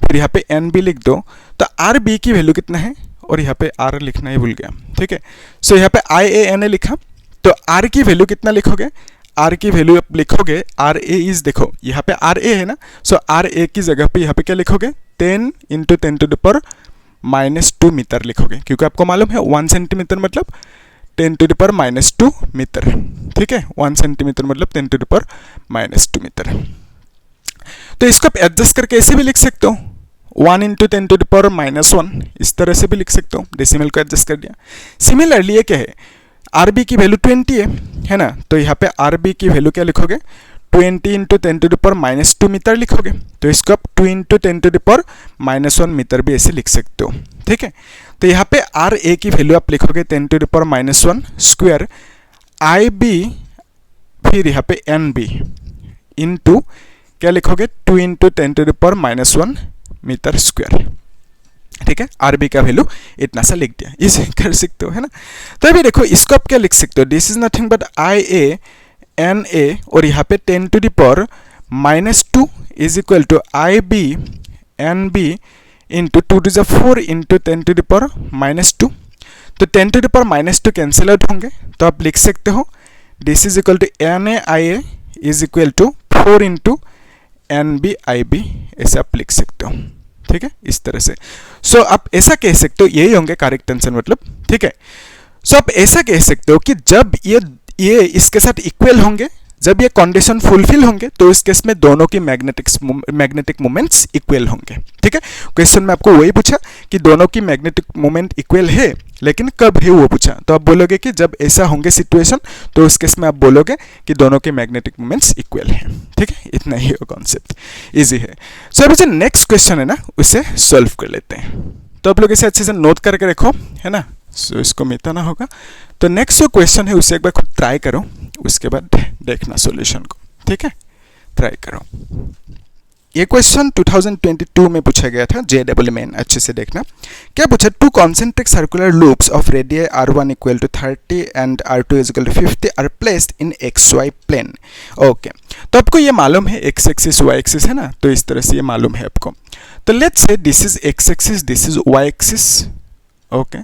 फिर यहाँ पे NB लिख दो, तो RB की वैल्यू कितना है, और यहाँ पे R लिखना ही भूल गया, ठीक है। सो यहाँ पे IA NA लिखा, तो R की वैल्यू कितना लिखोगे, R की वैल्यू आप लिखोगे, RA इज, देखो यहाँ पे RA है ना, सो RA की जगह पे यहाँ पे क्या लिखोगे, 10 × 10⁻² मीटर लिखोगे, क्योंकि आपको मालूम है 1 सेंटीमीटर मतलब 10⁻² मीटर, ठीक है, 1 सेंटीमीटर मतलब 10⁻² मीटर। तो इसको आप एडजस्ट करके ऐसे भी लिख सकते हो, 1 × 10⁻⁻1 इस तरह से भी लिख सकते हो, डेसिमल को एडजस्ट कर दिया। सिमिलरली ये क्या है, RB की वैल्यू 20 है ना, तो यहाँ पे RB की वैल्यू क्या लिखोगे, 20 × 10⁻² मीटर लिखोगे, तो इसको आप 2 × 10⁻1 मीटर भी ऐसे लिख सकते हो, ठीक है। तो यहाँ पे RA की वैल्यू आप लिखोगे 10⁻1 स्क्वायर, IB फिर यहाँ पे NB इंटू क्या लिखोगे, 2 × 10⁻1 मीटर स्क्वायर, ठीक है। RB का वैल्यू इतना सा लिख दिया, इसे कर सकते हो, है ना। तो अभी देखो इसको आप क्या लिख सकते हो, this is nothing but IA NA, और यहाँ पे 10⁻² is equal to IB NB into 2 to the 4 into 10⁻², तो 10⁻² कैंसिल आउट होंगे, तो आप लिख सकते हो this is equal to NAIA is equal to 4 into NBIB, ऐसे आप लिख सकते हो, ठीक है, इस तरह से। सो आप ऐसा कह सकते हो, यही होंगे करेक्ट आंसर मतलब, ठीक है। सो आप ऐसा कह सकते हो कि जब ये इसके साथ इक्वल होंगे, जब ये कंडीशन फुलफिल होंगे, तो इस केस में दोनों की मैग्नेटिक मोमेंट्स इक्वल होंगे, ठीक है। क्वेश्चन में आपको वही पूछा कि दोनों की मैग्नेटिक मोमेंट इक्वल है, लेकिन कब है वो पूछा, तो आप बोलोगे कि जब ऐसा होंगे सिचुएशन, तो उस केस में आप बोलोगे कि दोनों के मैग्नेटिक मोमेंट्स इक्वल है, ठीक है। इतना ही कॉन्सेप्ट इजी है। सो अभी जो नेक्स्ट क्वेश्चन है ना, उसे सॉल्व कर लेते हैं। तो आप लोग इसे अच्छे से नोट करके रखो, है ना, सो इसको मिटाना होगा। तो नेक्स्ट जो क्वेश्चन है उसे एक बार खुद ट्राई करो, उसके बाद देखना सॉल्यूशन को, ठीक है, ट्राई करो। ये क्वेश्चन 2022 में पूछा गया था, JEE में, अच्छे से देखना। क्या पूछा, 2 concentric circular loops of radii r1 equal to 30 and r2 is equal to 50 are placed in xy plane। Okay, तो आपको ये मालूम है x एक्सिस y एक्सिस है ना, तो इस तरह से ये मालूम है आपको। तो let's say this is x axis, this is y axis, okay.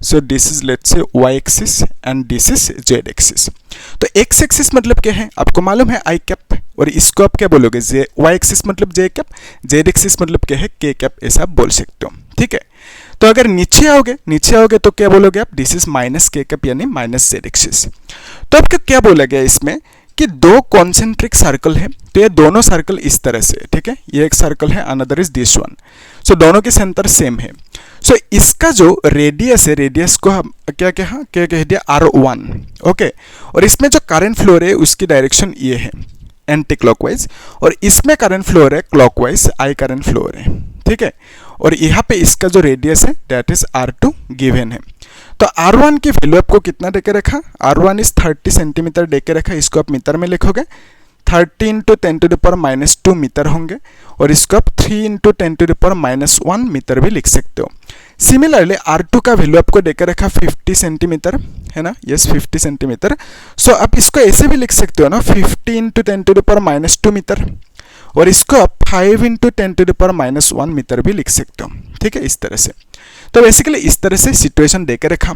So this is let's say y axis and this is z axis. तो x एक्सिस मतलब क्या है, आपको मालूम है i कैप, और इसको आप क्या बोलोगे, y एक्सिस मतलब j कैप, z एक्सिस मतलब क्या है k कैप, ऐसा आप बोल सकते हो, ठीक है। तो अगर नीचे आओगे तो क्या बोलोगे आप, this is minus k cap यानी माइनस z एक्सिस। तो आपको क्या बोला गया इसमें कि दो कॉन्सेंट्रिक सर्कल है, तो ये दोनों सर्कल इस तरह से, ठीक है, ये एक सर्कल है, अनदर इज दिस वन, सो दोनों के सेंटर सेम है। सो इसका जो रेडियस है, रेडियस को हम क्या कह दिया R1, ओके, और इसमें जो करंट फ्लो है उसकी डायरेक्शन ये है एंटी क्लॉकवाइज, और इसमें करंट फ्लो है क्लॉकवाइज, आई करंट फ्लो है, ठीक है, और यहाँ पे इसका जो रेडियस है दैट इज R2 गिवन है। तो R1 की वैल्यू आपको कितना देके रखा, R1 इज 30 सेंटीमीटर देके रखा, इसको आप मीटर में लिखोगे, 30 × 10⁻² मीटर होंगे, और इसको आप 3 × 10⁻1 मीटर भी लिख सकते हो। सिमिलरली R2 का वैल्यू आपको देकर रखा 50 सेंटीमीटर है ना, यस 50 सेंटीमीटर। सो आप इसको ऐसे भी लिख सकते हो ना, 50 × 10⁻² मीटर, और इसको आप 5 × 10⁻1 मीटर भी लिख सकते हो, ठीक है, इस तरह से। तो बेसिकली इस तरह से सिचुएशन देकर रखा।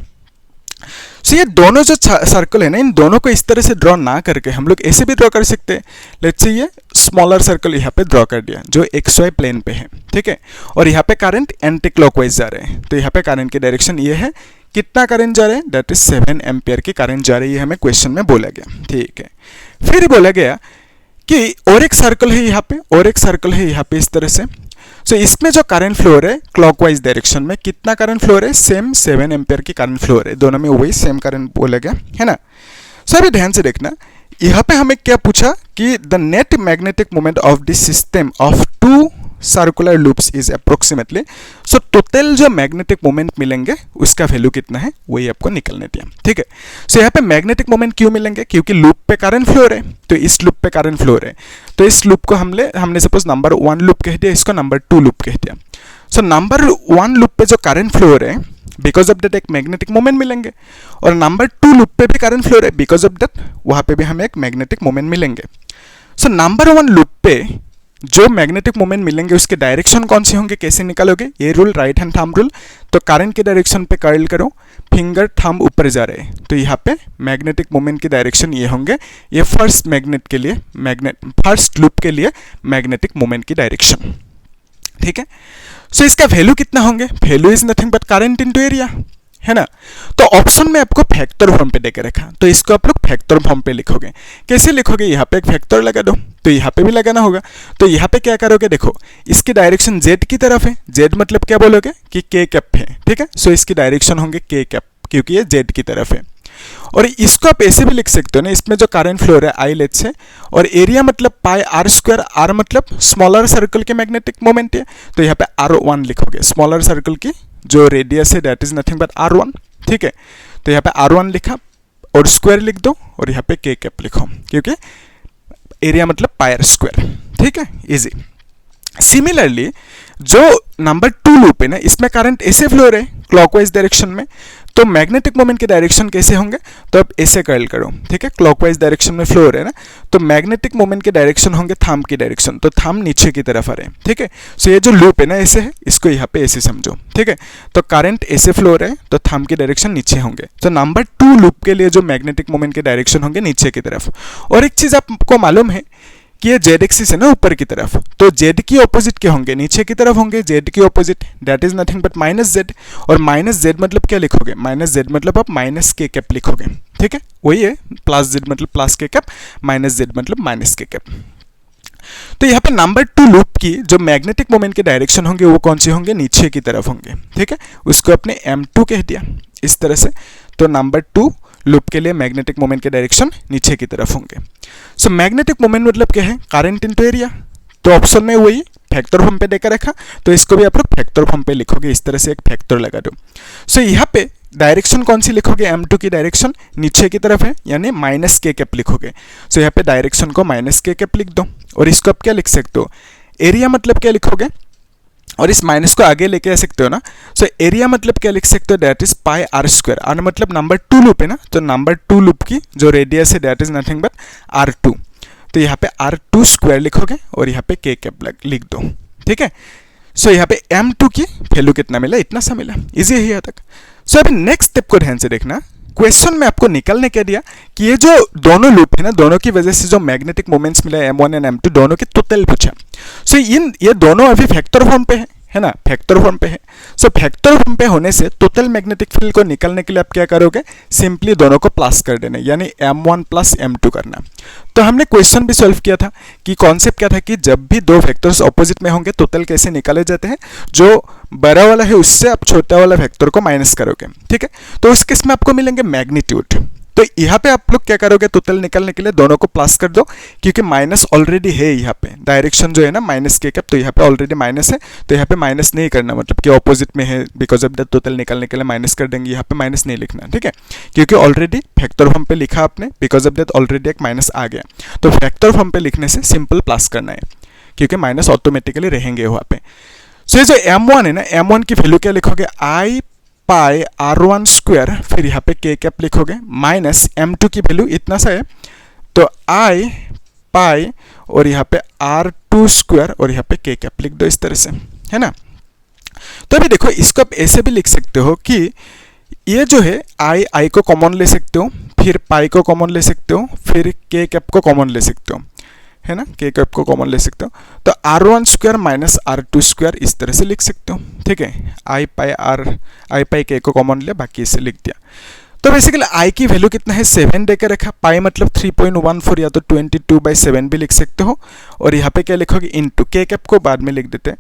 सो ये दोनों जो सर्कल है ना, इन दोनों को इस तरह से ड्रॉ ना करके हम लोग ऐसे भी ड्रॉ कर सकते हैं। लेट्स से ये स्मॉलर सर्कल यहाँ पे ड्रॉ कर दिया जो XY प्लेन पे है, ठीक है, और यहाँ पे करंट एंटी क्लॉकवाइज जा रहे हैं, तो यहाँ पे करंट की डायरेक्शन ये है, कितना करंट जा रहा है, दैट इज 7 एम्पियर की करंट जा रही है, हमें क्वेश्चन में बोला गया, ठीक है। फिर बोला गया कि और एक सर्कल है यहाँ पे, और एक सर्कल है यहाँ पे इस तरह से। सो इसमें जो करंट फ्लो है क्लॉकवाइज डायरेक्शन में, कितना करंट फ्लो है, सेम 7 एम्पियर की करंट फ्लो है, दोनों में वही सेम करंट बोला गया है ना। सो अभी ध्यान से देखना, यहाँ पे हमें क्या पूछा कि the net magnetic moment of this system of 2 circular loops is approximately. So total जो मैग्नेटिक मोमेंट मिलेंगे उसका वैल्यू कितना है वही आपको निकलने दिया, ठीक है। सो यहाँ पे मैग्नेटिक मोमेंट क्यों मिलेंगे, क्योंकि लूप पे करंट फ्लो है, तो इस लूप पे करंट फ्लो है, तो इस लूप को हमने सपोज नंबर 1 लूप कह दिया, इसको नंबर 2 लूप कह दिया। सो नंबर 1 लूप पे जो करंट फ्लो है बिकॉज ऑफ दैट एक मैग्नेटिक मोमेंट मिलेंगे, और नंबर 2 लूप पे भी करंट फ्लो है, बिकॉज ऑफ दैट वहाँ पे भी हमें एक मैग्नेटिक मोमेंट मिलेंगे। सो नंबर 1 लूप पे जो मैग्नेटिक मोमेंट मिलेंगे उसके डायरेक्शन कौन से होंगे, कैसे निकालोगे, ये rule right hand thumb rule. तो करंट की डायरेक्शन पे कर्ल करो, फिंगर थंब ऊपर जा रहे हैं, तो यहाँ पे मैग्नेटिक मोमेंट की डायरेक्शन ये होंगे, ये फर्स्ट मैग्नेट के लिए फर्स्ट लूप के लिए मैग्नेटिक मोमेंट की डायरेक्शन, ठीक है। सो इसका वैल्यू कितना होंगे, value is nothing but current into area, है ना। तो ऑप्शन में आपको फैक्टर फॉर्म पे देकर रखा, तो इसको आप लोग फैक्टर फॉर्म पे लिखोगे। कैसे लिखोगे, यहाँ पे एक फैक्टर लगा दो, तो यहाँ पे भी लगाना होगा। तो यहाँ पे क्या करोगे, देखो इसकी डायरेक्शन Z की तरफ है, Z मतलब क्या बोलोगे कि K कैप है, ठीक है। सो इसकी डायरेक्शन होंगे K कैप, क्योंकि ये Z की तरफ है। और इसको आप ऐसे भी लिख सकते हो ना, इसमें जो करंट फ्लो है I लेट्स से, और एरिया मतलब पाई R², R मतलब स्मॉलर सर्कल के मैग्नेटिक मोमेंट है, तो यहाँ पे R1 लिखोगे, स्मॉलर सर्कल की जो रेडियस है that is nothing but R1, ठीक है। तो यहाँ पे R1 लिखा और स्क्वायर लिख दो, और यहाँ पे K कैप लिखो, क्योंकि एरिया मतलब पाई R², ठीक है, इजी। सिमिलरली जो नंबर 2 लूप है ना, इसमें करंट ऐसे फ्लो रहे क्लॉकवाइज डायरेक्शन में, तो मैग्नेटिक मोमेंट के डायरेक्शन कैसे होंगे, तो आप ऐसे कर्ल करो, ठीक है, क्लॉकवाइज डायरेक्शन में फ्लो हो रहे हैं ना, तो मैग्नेटिक मोमेंट के डायरेक्शन होंगे थंब की डायरेक्शन, तो थंब नीचे की तरफ आ रहे हैं, ठीक है। सो ये जो लूप है ना ऐसे है, इसको यहाँ पे ऐसे समझो, ठीक है। तो करंट ऐसे फ्लो हो रहे हैं, तो थंब की डायरेक्शन नीचे होंगे, तो नंबर 2 लूप के लिए जो मैग्नेटिक मोमेंट के डायरेक्शन होंगे नीचे की तरफ। और एक चीज आपको मालूम है कि ये Z एक्सिस है ना ऊपर की तरफ, तो Z की ऑपोजिट क्या होंगे, नीचे की तरफ होंगे, Z की opposite that is nothing but -Z, और -Z मतलब क्या लिखोगे, -Z मतलब आप -K कैप लिखोगे, ठीक है, वही है, +Z मतलब +K कैप, -Z मतलब -K कैप। तो यहाँ पे नंबर 2 लूप की जो मैग्नेटिक मोमेंट के डायरेक्शन होंगे वो कौन से होंगे, नीचे की तरफ होंगे, ठीक है, उसको आपने M2 कह दिया इस तरह से। तो नंबर 2 लूप के लिए मैग्नेटिक मोमेंट के डायरेक्शन नीचे की तरफ होंगे। सो मैग्नेटिक मोमेंट मतलब क्या है, करंट इनटू एरिया, तो ऑप्शन में वही फैक्टर फॉर्म पे देकर रखा, तो इसको भी आप लोग फैक्टर फॉर्म पे लिखोगे, इस तरह से एक फैक्टर लगा दो। सो यहाँ पे डायरेक्शन कौन सी लिखोगे, M2 की डायरेक्शन नीचे की तरफ है, यानी -K कैप लिखोगे। सो यहाँ पे डायरेक्शन को -K कैप लिख दो, और इसको आप क्या लिख सकते हो, एरिया मतलब क्या लिखोगे, और इस माइनस को आगे लेके आ सकते हो ना। सो एरिया मतलब क्या लिख सकते हो, that is pi R², R मतलब नंबर 2 लूप है ना, तो नंबर 2 लूप की जो रेडियस है that is nothing but R2, तो यहाँ पे R2 स्क्वायर लिखोगे और यहाँ पे K कैप लिख दो, ठीक है। सो यहाँ पे M2 की वैल्यू कितना मिला, इतना सा मिला, इजी है यहाँ तक। सो अभी नेक्स्ट स्टेप को ध्यान से देखना, क्वेश्चन में आपको निकलने क्या दिया कि ये जो दोनों लूप है ना, दोनों की वजह से जो मैग्नेटिक मोमेंट्स मिला M1 एंड M2, दोनों के टोटल पूछा। सो ये दोनों अभी फैक्टर फॉर्म पे है ना, फैक्टर फॉर्म पे है। सो वेक्टर फॉर्म पे होने से टोटल मैग्नेटिक फील्ड को निकालने के लिए आप क्या करोगे, सिंपली दोनों को प्लस कर देना, यानी m1 प्लस m2 करना। तो हमने क्वेश्चन भी सॉल्व किया था कि कॉन्सेप्ट क्या था कि जब भी दो वेक्टर्स ऑपोजिट में होंगे टोटल कैसे निकाले जाते हैं, जो बड़ा वाला है उससे आप छोटा वाला वेक्टर को माइनस करोगे, ठीक है। तो उस केस में आपको मिलेंगे मैग्नीट्यूड। तो यहाँ पे आप लोग क्या करोगे, टोटल निकालने के लिए दोनों को प्लस कर दो, क्योंकि माइनस ऑलरेडी है यहाँ पे, डायरेक्शन जो है ना माइनस के कैप, तो यहाँ पे ऑलरेडी माइनस है, तो यहाँ पे माइनस नहीं करना, मतलब कि ऑपोजिट में है, बिकॉज ऑफ दैट टोटल निकालने के लिए माइनस कर देंगे, यहाँ पे माइनस नहीं लिखना, ठीक है, क्योंकि ऑलरेडी वेक्टर फॉर्म पे लिखा आपने, बिकॉज ऑफ दैट ऑलरेडी एक माइनस आ गया। तो वेक्टर फॉर्म पे लिखने से सिंपल प्लस करना है, क्योंकि माइनस ऑटोमेटिकली रहेंगे वहाँ पे। सो ये जो m1 है ना, m1 की वैल्यू क्या लिखोगे, आई पाई r1 स्क्वायर, फिर यहाँ पे k कैप लिखोगे, माइनस m2 की वैल्यू इतना सा है, तो आई पाई और यहाँ पे r2 स्क्वायर और यहाँ पे k कैप लिख दो इस तरह से, है ना। तो अभी देखो इसको आप ऐसे भी लिख सकते हो कि ये जो है आई को कॉमन ले सकते हो, फिर पाई को कॉमन ले सकते हो, फिर k कैप को कॉमन ले सकते हो, है ना, k कैप को कॉमन ले सकते हो। तो r1 square minus r2 square इस तरह से लिख सकते हो, ठीक है। आई पाई k को कॉमन लिया, बाकी इसे लिख दिया। तो बेसिकली i की वैल्यू कितना है, 7 देकर रखा, पाई मतलब 3.14 या तो 22/7 भी लिख सकते हो, और यहाँ पे क्या लिखोगे, इनटू k कैप को बाद में लिख देते हैं।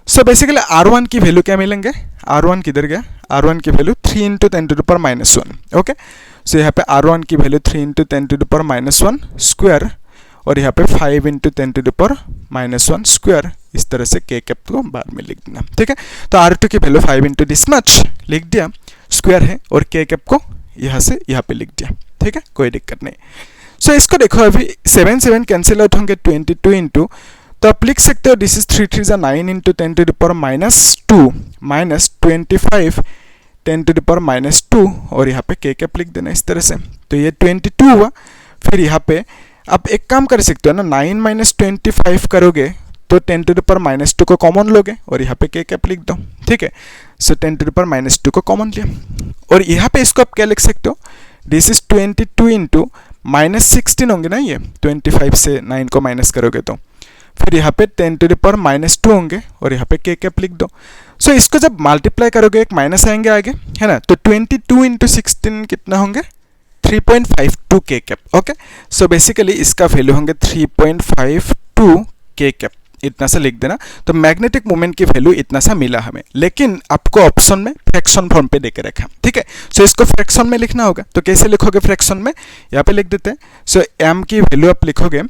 सो बेसिकली r1 की वैल्यू क्या मिलेंगे, r1 किधर गया, r1 की वैल्यू 3 × 10⁻⁻1, ओके। सो यहाँ पे r1 की वैल्यू 3 × 10⁻⁻1 स्क्वायर, और यहाँ पे 5 × 10⁻⁻1 स्क्वायर, इस तरह से k कैप को बाद में लिख देना, ठीक है। तो r2 की वैल्यू 5 × दिस मच लिख दिया, स्क्वायर है, और k कैप को यहाँ से यहाँ पे लिख दिया, ठीक है, कोई दिक्कत नहीं। सो इसको देखो, अभी 7 कैंसिल आउट होंगे, 22 इंटू, तो आप लिख सकते हो दिस इज 3 3 9 × 10⁻2 माइनस 25 10⁻2, और यहाँ पे k कैप लिख देना इस तरह से। तो ये 22 हुआ, फिर यहाँ पे आप एक काम कर सकते हो ना, 9 - 25 करोगे तो 10⁻2 को कॉमन लोगे, और यहाँ पे k कैप लिख दो, ठीक है। सो 10⁻2 को कॉमन लिया, और यहाँ पे इसको आप क्या लिख सकते हो, दिस इज 22 इंटू -16 होंगे ना, ये 25 से 9 को माइनस करोगे तो, फिर यहाँ पे 10⁻2 होंगे, और यहाँ पे k कैप लिख दो। सो इसको जब मल्टीप्लाई करोगे एक माइनस आएंगे आगे, है ना, तो 22 × 16 कितना होंगे, 3.52 k cap, okay. So basically इसका वैल्यू होंगे 3.52 k कैप, इतना सा लिख देना। तो मैग्नेटिक मोमेंट की वैल्यू इतना सा मिला हमें, लेकिन आपको ऑप्शन में फ्रैक्शन फॉर्म पे देके रखा, ठीक है। सो इसको फ्रैक्शन में लिखना होगा, तो कैसे लिखोगे फ्रैक्शन में, यहाँ पे लिख देते हैं। सो m की वैल्यू आप लिखोगे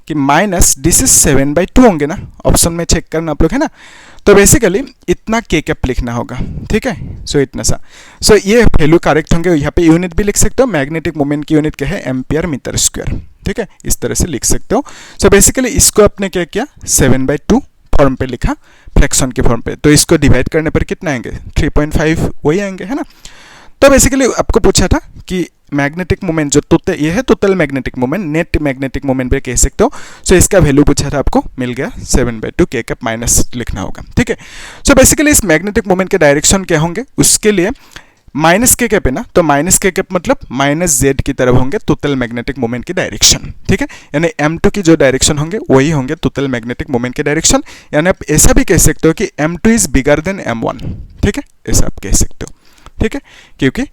कि माइनस दिस इज 7/2 होंगे ना, ऑप्शन में चेक करना आप लोग, है ना। तो बेसिकली इतना k कैप लिखना होगा, ठीक है। सो इतना सा, सो ये वैल्यू करेक्ट होंगे। यहाँ पे यूनिट भी लिख सकते हो, मैग्नेटिक मोमेंट की यूनिट क्या है, एम्पियर मीटर स्क्वायर, ठीक है, इस तरह से लिख सकते हो। सो बेसिकली इसको आपने क्या किया, 7/2 फॉर्म पे लिखा, फ्रैक्शन के फॉर्म पे। तो इसको डिवाइड करने पर कितना आएंगे, 3.5 वही आएंगे, है ना। तो बेसिकली आपको पूछा था कि मैग्नेटिक मोमेंट जो टोटल ये है, total magnetic moment, net magnetic moment पे कह सकते हो। सो इसका वैल्यू पूछा था, आपको मिल गया 7/2 k कैप माइनस लिखना होगा, ठीक है। सो बेसिकली इस मैग्नेटिक मोमेंट के डायरेक्शन क्या होंगे, उसके लिए माइनस k कैप है ना, तो माइनस k कैप मतलब -z की तरफ होंगे टोटल मैग्नेटिक मोमेंट की डायरेक्शन, ठीक है। यानी m2 की जो डायरेक्शन होंगे वही होंगे टोटल मैग्नेटिक मोमेंट के डायरेक्शन। यानी आप ऐसा भी कह सकते हो कि m2 is bigger than m1, ठीक है, ऐसा आप कह सकते हो, ठीक है, क्योंकि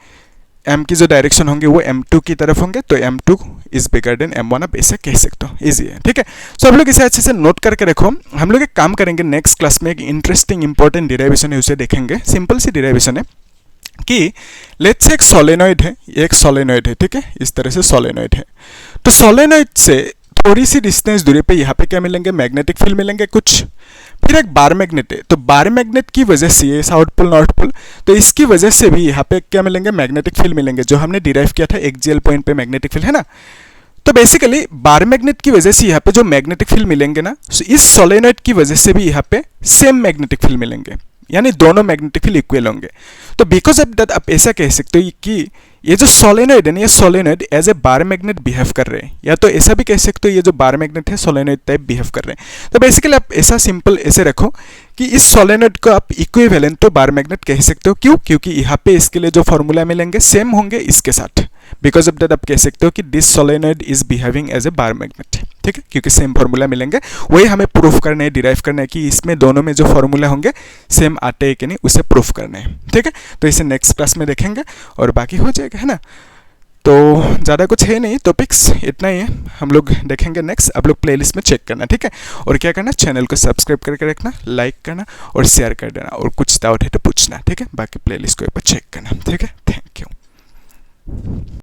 m की जो डायरेक्शन होंगे वो m2 की तरफ होंगे, तो m2 is bigger than m1 आप ऐसे कह सकते हो, इजी है, ठीक है। सो आप लोग इसे अच्छे से नोट करके रखो। हम लोग एक काम करेंगे, नेक्स्ट क्लास में एक इंटरेस्टिंग इंपॉर्टेंट डिराइवेशन है, उसे देखेंगे। सिंपल सी डिराइवेशन है कि लेट्स से एक सोलेनॉइड है, एक सोलेनॉइड है, ठीक है, इस तरह से सोलेनॉइड है। तो सोलेनॉइड से थोड़ी सी डिस्टेंस दूरी पे यहाँ पे क्या मिलेंगे, मैग्नेटिक फील्ड मिलेंगे कुछ। फिर एक बार मैग्नेट है, तो बार मैग्नेट की वजह से ये साउथ पोल नॉर्थ पोल, तो इसकी वजह से भी यहाँ पे क्या मिलेंगे, मैग्नेटिक फील्ड मिलेंगे, जो हमने डिराइव किया था एक्सियल पॉइंट पे मैग्नेटिक फील्ड, है ना। तो बेसिकली बार मैग्नेट की वजह से यहाँ पे जो मैग्नेटिक फील्ड मिलेंगे ना, इस सोलेनॉइड की वजह से भी यहाँ पे सेम मैग्नेटिक फील्ड मिलेंगे, यानी दोनों मैग्नेटिक फील्ड इक्वल होंगे। तो बिकॉज ऑफ दैट आप ऐसा कह सकते हो कि ये जो सोलेनॉइड है ना, ये solenoid as a bar magnet behave कर रहे हैं, या तो ऐसा भी कह सकते हो ये जो बार मैग्नेट है सोलेनॉइड टाइप बिहेव कर रहे हैं। तो बेसिकली आप ऐसा सिंपल ऐसे रखो कि इस सोलेनॉइड को आप इक्विवेलेंट तो बार मैग्नेट कह सकते हो। क्यों, क्योंकि यहाँ पे इसके लिए जो फॉर्मूला मिलेंगे सेम होंगे इसके साथ, बिकॉज ऑफ दैट आप कह सकते हो कि this solenoid is behaving as a bar magnet, ठीक है, क्योंकि सेम फॉर्मूला मिलेंगे, वही हमें प्रूफ करना है, डिराइव करना है कि इसमें दोनों में जो फॉर्मूला होंगे सेम आते हैं कि नहीं, उसे प्रूफ करना है, ठीक है। तो इसे नेक्स्ट क्लास में देखेंगे और बाकी हो जाएगा, है ना। तो ज़्यादा कुछ है नहीं, टॉपिक्स इतना ही है, हम लोग देखेंगे नेक्स्ट। आप लोग प्लेलिस्ट में चेक करना, ठीक है, और क्या करना, चैनल को सब्सक्राइब करके रखना, लाइक करना और शेयर कर देना, और कुछ डाउट है तो पूछना, ठीक है, बाकी प्लेलिस्ट को एक बार चेक करना, ठीक है। Thank you.